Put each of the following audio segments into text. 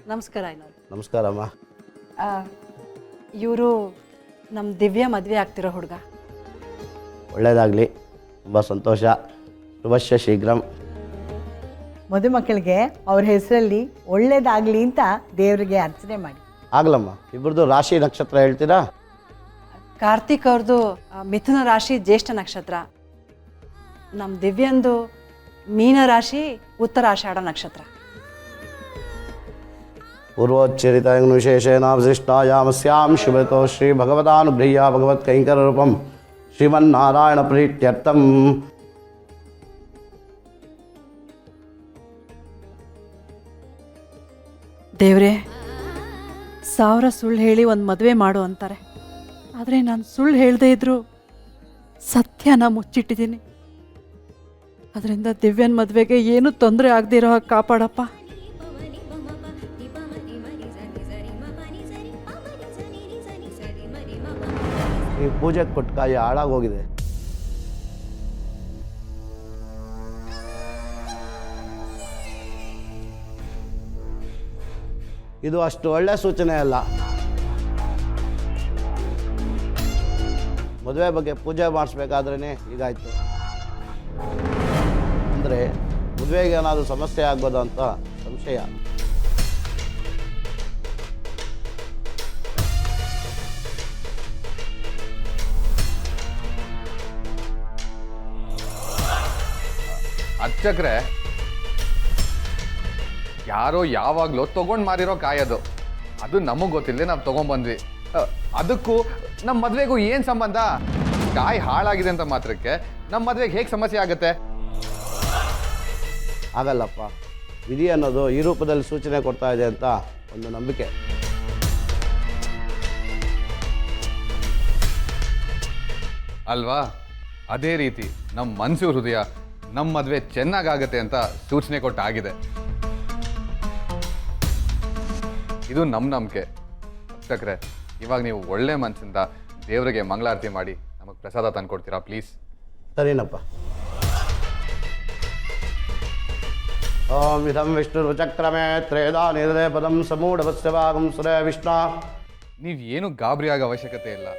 ನಮಸ್ಕಾರ ಐನೋರು. ನಮಸ್ಕಾರಮ್ಮ. ಇವರು ನಮ್ಮ ದಿವ್ಯ ಮದುವೆ ಆಗ್ತಿರೋ ಹುಡುಗ. ಒಳ್ಳೆಯದಾಗಲಿ, ತುಂಬ ಸಂತೋಷ. ಶುಭಶ್ಯ ಶೀಘ್ರಂ. ಮದುಮಕ್ಕಳಿಗೆ ಅವ್ರ ಹೆಸರಲ್ಲಿ ಒಳ್ಳೇದಾಗಲಿ ಅಂತ ದೇವರಿಗೆ ಅರ್ಚನೆ ಮಾಡಿ. ಆಗಲಮ್ಮ. ಇಬ್ಬರದು ರಾಶಿ ನಕ್ಷತ್ರ ಹೇಳ್ತೀರಾ? ಕಾರ್ತಿಕ್ ಅವ್ರದ್ದು ಮಿಥುನ ರಾಶಿ ಜ್ಯೇಷ್ಠ ನಕ್ಷತ್ರ, ನಮ್ಮ ದಿವ್ಯಂದು ಮೀನ ರಾಶಿ ಉತ್ತರಾಷಾಢ ನಕ್ಷತ್ರ. ಪೂರ್ವೋಚ್ಚರಿತ ವಿಶೇಷೇಣ ವಿಶಿಷ್ಟಾಯಾಮಸ್ಯಾಂ ಶಿವತೋ ಶ್ರೀ ಭಗವದಾನುಗೃಹ್ಯ ಭಗವತ್ಕೈಂಕರ ರೂಪಂ ಶ್ರೀಮನ್ನಾರಾಯಣ ಪ್ರೀತ್ಯರ್ಥಂ. ದೇವ್ರೆ, 1000 ಸುಳ್ಳು ಹೇಳಿ ಒಂದು ಮದುವೆ ಮಾಡು ಅಂತಾರೆ, ಆದರೆ ನಾನು ಸುಳ್ಳು ಹೇಳದೇ ಇದ್ರೂ ಸತ್ಯನ ಮುಚ್ಚಿಟ್ಟಿದ್ದೀನಿ. ಅದರಿಂದ ದಿವ್ಯನ ಮದುವೆಗೆ ಏನೂ ತೊಂದರೆ ಆಗದೆ ಇರೋ ಹಾಗೆ ಕಾಪಾಡಪ್ಪ. ಈ ಪೂಜೆ ಕೊಟ್ಟ ಕಾಯಿ ಹಾಳಾಗೋಗಿದೆ. ಇದು ಅಷ್ಟು ಒಳ್ಳೆ ಸೂಚನೆ ಅಲ್ಲ. ಮದುವೆ ಬಗ್ಗೆ ಪೂಜೆ ಮಾಡಿಸ್ಬೇಕಾದ್ರೇ ಹೀಗಾಯ್ತು ಅಂದರೆ ಮದುವೆಗೆ ಏನಾದರೂ ಸಮಸ್ಯೆ ಆಗ್ಬೋದು ಅಂತ ಸಂಶಯ. ಅರ್ಚಕ್ರೆ, ಯಾರೋ ಯಾವಾಗಲೂ ತೊಗೊಂಡು ಮಾರಿರೋ ಕಾಯೋದು, ಅದು ನಮಗೆ ಗೊತ್ತಿಲ್ಲದೆ ನಾವು ತೊಗೊಂಡ್ಬಂದ್ವಿ. ಅದಕ್ಕೂ ನಮ್ಮ ಮದುವೆಗೂ ಏನು ಸಂಬಂಧ? ಕಾಯಿ ಹಾಳಾಗಿದೆ ಅಂತ ಮಾತ್ರಕ್ಕೆ ನಮ್ಮ ಮದುವೆಗೆ ಹೇಗೆ ಸಮಸ್ಯೆ ಆಗುತ್ತೆ? ಆಗಲ್ಲಪ್ಪ. ವಿಧಿ ಅನ್ನೋದು ಈ ರೂಪದಲ್ಲಿ ಸೂಚನೆ ಕೊಡ್ತಾ ಇದೆ ಅಂತ ಒಂದು ನಂಬಿಕೆ. ಅಲ್ವಾ? ಅದೇ ರೀತಿ ನಮ್ಮ ಮನಸ್ಸು ಹೃದಯ ನಮ್ಮ ಮದುವೆ ಚೆನ್ನಾಗಾಗತ್ತೆ ಅಂತ ಸೂಚನೆ ಕೊಟ್ಟಾಗಿದೆ. ಇದು ನಮ್ಮ ನಂಬಿಕೆ. ಅರ್ಚಕ್ರೆ, ಇವಾಗ ನೀವು ಒಳ್ಳೆ ಮನಸ್ಸಿಂದ ದೇವರಿಗೆ ಮಂಗಳಾರತಿ ಮಾಡಿ ನಮಗೆ ಪ್ರಸಾದ ತಂದ್ಕೊಡ್ತೀರಾ ಪ್ಲೀಸ್? ಸರಿನಪ್ಪ. ಓಂ ಇದಂ ವಿಷ್ಣು ಚಕ್ರಮೇ ತ್ರೇದಾ ನಿರ್ದಯ ಪದಂ ಸಮೂಢವಸ್ಯ ಭಾಗಂ ಸುರೇ ವಿಷ್ಣು. ನೀವೇನು ಗಾಬರಿ ಆಗೋ ಅವಶ್ಯಕತೆ ಇಲ್ಲ.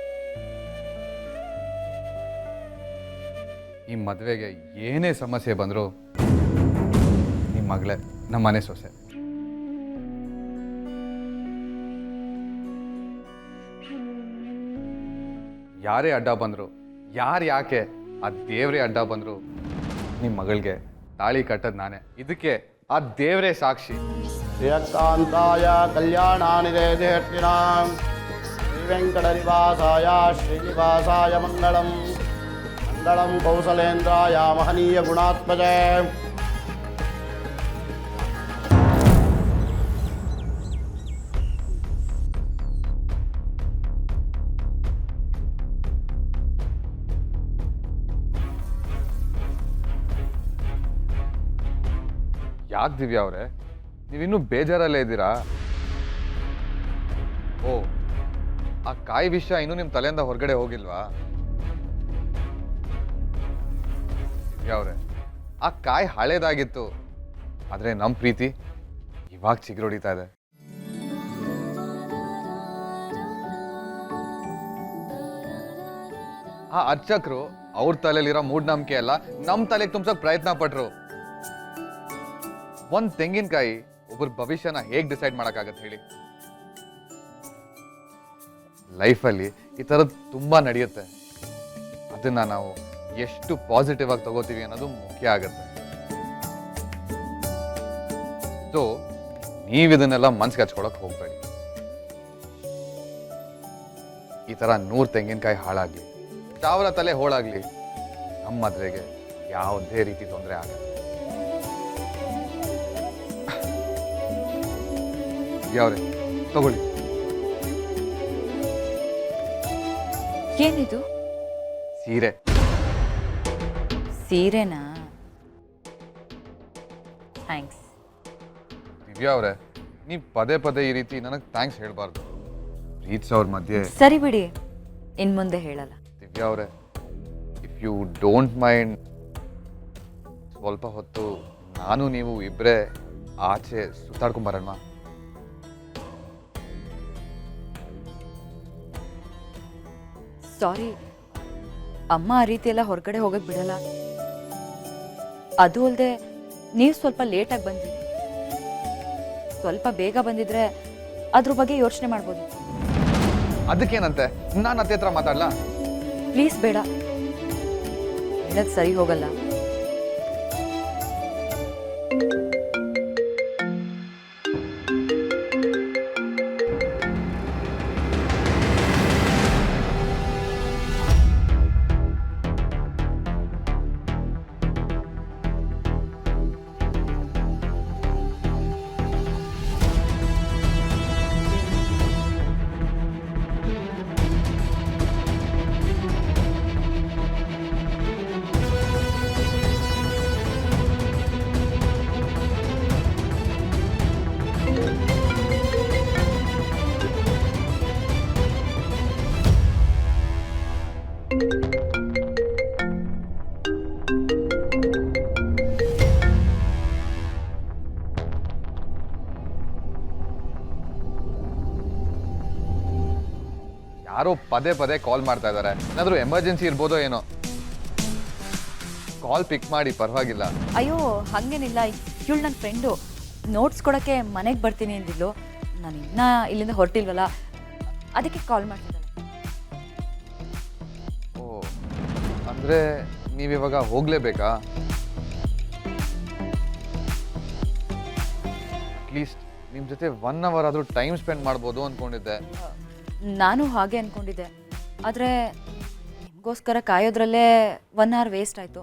ಈ ಮದುವೆಗೆ ಏನೇ ಸಮಸ್ಯೆ ಬಂದರೂ ನಿಮ್ಮ ಮಗಳೇ ನಮ್ಮ ಮನೆ ಸೊಸೆ. ಯಾರೇ ಅಡ್ಡ ಬಂದರು, ಯಾಕೆ ಆ ದೇವರೇ ಅಡ್ಡ ಬಂದರು, ನಿಮ್ಮ ಮಗಳಿಗೆ ತಾಳಿ ಕಟ್ಟದ್ ನಾನೇ. ಇದಕ್ಕೆ ಆ ದೇವರೇ ಸಾಕ್ಷಿ. ಶ್ರೀಯಕಾಂತಾಯ ಕಲ್ಯಾಣಾನಿದೇರ್ತಿನಾಂ ಶ್ರೀ ವೆಂಕಟನಿವಾಸಾಯ ಶ್ರೀನಿವಾಸಾಯ ಮಂಗಳಂ ಮಂಗಳಂ ಕೌಸಲೇಂದ್ರಾಯ ಮಹನೀಯ ಗುಣಾತ್ಮಜೇ. ಯಾಕೆ ದಿವ್ಯಾ ಅವರೇ, ನೀವಿನ್ನೂ ಬೇಜಾರಲ್ಲೇ ಇದ್ದೀರಾ? ಓ, ಆ ಕಾಯಿ ವಿಷಯ ಇನ್ನೂ ನಿಮ್ಮ ತಲೆಯಿಂದ ಹೊರಗಡೆ ಹೋಗಿಲ್ವಾ? ದಿವ್ಯಾ ಅವರೇ, ಆ ಕಾಯಿ ಹಳೇದಾಗಿತ್ತು, ಆದರೆ ನಮ್ಮ ಪ್ರೀತಿ ಇವಾಗ ಚಿಗುರೊಡಿತಾ ಇದೆ. ಆ ಅರ್ಚಕರು ಅವ್ರ ತಲೆಯಲ್ಲಿರೋ ಮೂಢನಂಬಿಕೆ ಎಲ್ಲ ನಮ್ಮ ತಲೆಗೆ ತುಂಬಿಸೋಕೆ ಪ್ರಯತ್ನ ಪಟ್ರು. ಒಂದು ತೆಂಗಿನಕಾಯಿ ಒಬ್ಬರ ಭವಿಷ್ಯನ ಹೇಗೆ ಡಿಸೈಡ್ ಮಾಡೋಕ್ಕಾಗತ್ತೆ ಹೇಳಿ? ಲೈಫಲ್ಲಿ ಈ ಥರದ್ದು ತುಂಬ ನಡೆಯುತ್ತೆ. ಅದನ್ನು ನಾವು ಎಷ್ಟು ಪಾಸಿಟಿವ್ ಆಗಿ ತಗೋತೀವಿ ಅನ್ನೋದು ಮುಖ್ಯ ಆಗುತ್ತೆ. ಸೊ ನೀವಿದನ್ನೆಲ್ಲ ಮನ್ಸಿಗೆ ಹಚ್ಕೊಳಕ್ಕೆ ಹೋಗ್ಬೇಡಿ. ಈ ಥರ 100 ತೆಂಗಿನಕಾಯಿ ಹಾಳಾಗಲಿ, 1000 ತಲೆ ಹೋಳಾಗಲಿ, ನಮ್ಮ ಮದುವೆಗೆ ಯಾವುದೇ ರೀತಿ ತೊಂದರೆ ಆಗಲ್ಲ. ಯಾವ್ರೆ ತಗೊಳ್ಳಿ. ಏನಿದು? ಸೀರೆ. ಸೀರೆನಾ? ಥ್ಯಾಂಕ್ಸ್. ದಿವ್ಯಾ ಅವರೇ, ನೀವು ಪದೇ ಪದೇ ಈ ರೀತಿ ನನಗೆ ಥ್ಯಾಂಕ್ಸ್ ಹೇಳಬಾರ್ದು. ಪ್ರೀತ್ಸ್ ಅವ್ರ ಮಧ್ಯೆ. ಸರಿ ಬಿಡಿ, ಇನ್ ಮುಂದೆ ಹೇಳಲ್ಲ. ದಿವ್ಯಾ ಅವರೇ, ಇಫ್ ಯು ಡೋಂಟ್ ಮೈಂಡ್, ಸ್ವಲ್ಪ ಹೊತ್ತು ನಾನು ನೀವು ಇಬ್ಬರೇ ಆಚೆ ಸುತ್ತಾಡ್ಕೊಂಬರೋಣ? ಸಾರಿ, ಅಮ್ಮ ಆ ರೀತಿ ಎಲ್ಲ ಹೊರಗಡೆ ಹೋಗಕ್ಕೆ ಬಿಡಲ್ಲ. ಅದು ಅಲ್ಲದೆ ನೀವು ಸ್ವಲ್ಪ ಲೇಟಾಗಿ ಬಂದ್ರಿ. ಸ್ವಲ್ಪ ಬೇಗ ಬಂದಿದ್ರೆ ಅದ್ರ ಬಗ್ಗೆ ಯೋಚನೆ ಮಾಡ್ಬೋದಿತ್ತು. ಅದಕ್ಕೇನಂತೆ, ನಾನು ಅತ್ತೆ ಹತ್ರ ಮಾತಾಡ್ಲಾ? ಪ್ಲೀಸ್ ಬೇಡ, ಹೇಳೋದು ಸರಿ ಹೋಗಲ್ಲ. ಯಾರೋ ಪದೇ ಪದೇ ಕಾಲ್ ಮಾಡ್ತಾ ಇದ್ದಾರೆ. ಏನಾದರೂ ಎಮರ್ಜೆನ್ಸಿ ಇರ್ಬೋದೋ ಏನೋ. ಕಾಲ್ ಪಿಕ್ ಮಾಡಿ, ಪರವಾಗಿಲ್ಲ. ಅಯ್ಯೋ ಹಾಗೇನಿಲ್ಲ, ಇವಳು ನನ್ನ ಫ್ರೆಂಡು. ನೋಟ್ಸ್ ಕೊಡೋಕ್ಕೆ ಮನೆಗೆ ಬರ್ತೀನಿ ಅಂದಿದ್ಲು. ನಾನು ಇನ್ನೂ ಇಲ್ಲಿಂದ ಹೊರಟಿಲ್ವಲ್ಲ, ಅದಕ್ಕೆ ಕಾಲ್ ಮಾಡ್ತಿದ್ದಾಳೆ. ಓ, ಅಂದರೆ ನೀವಿವಾಗ ಹೋಗಲೇಬೇಕಾ? ಅಟ್ಲೀಸ್ಟ್ ನಿಮ್ಮ ಜೊತೆ 1 ಅವರ್ ಆದರೂ ಟೈಮ್ ಸ್ಪೆಂಡ್ ಮಾಡ್ಬೋದು ಅಂದ್ಕೊಂಡಿದ್ದೆ. ನಾನು ಹಾಗೆ ಅಂದ್ಕೊಂಡಿದ್ದೆ, ಆದರೆ ನಿಮಗೋಸ್ಕರ ಕಾಯೋದ್ರಲ್ಲೇ 1 ಅವರ್ ವೇಸ್ಟ್ ಆಯಿತು.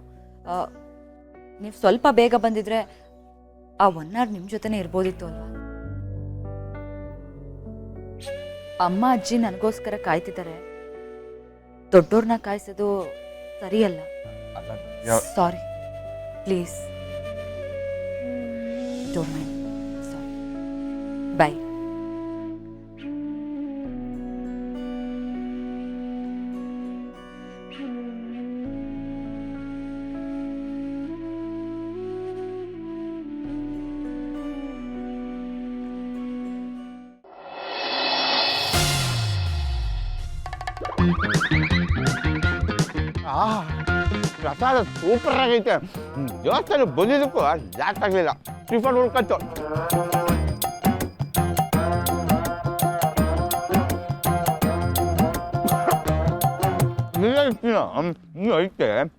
ನೀವು ಸ್ವಲ್ಪ ಬೇಗ ಬಂದಿದ್ರೆ ಆ 1 ಅವರ್ ನಿಮ್ಮ ಜೊತೆನೇ ಇರ್ಬೋದಿತ್ತು ಅಲ್ವಾ? ಅಮ್ಮ ಅಜ್ಜಿ ನನಗೋಸ್ಕರ ಕಾಯ್ತಿದ್ದಾರೆ. ದೊಡ್ಡೋರ್ನ ಕಾಯಿಸೋದು ಸರಿಯಲ್ಲ. ಸಾರಿ, ಪ್ಲೀಸ್ ಡೋಂಟ್ ಮೈಂಡ್. ಸಾರಿ, ಬಾಯ್. ಪ್ರಸಾದ ಸೂಪರ್ ಆಗೈತೆ. ದೇವಸ್ಥಾನ ಬಂದಿದ್ದಕ್ಕೂ ಜಾಸ್ತಿ ಆಗಲಿಲ್ಲ, ಟಿಫನ್ ಉಳ್ಕತ್ತು. ಇಲ್ಲ ಇರ್ತೀನ, ಇನ್ನೂ ಐತೆ.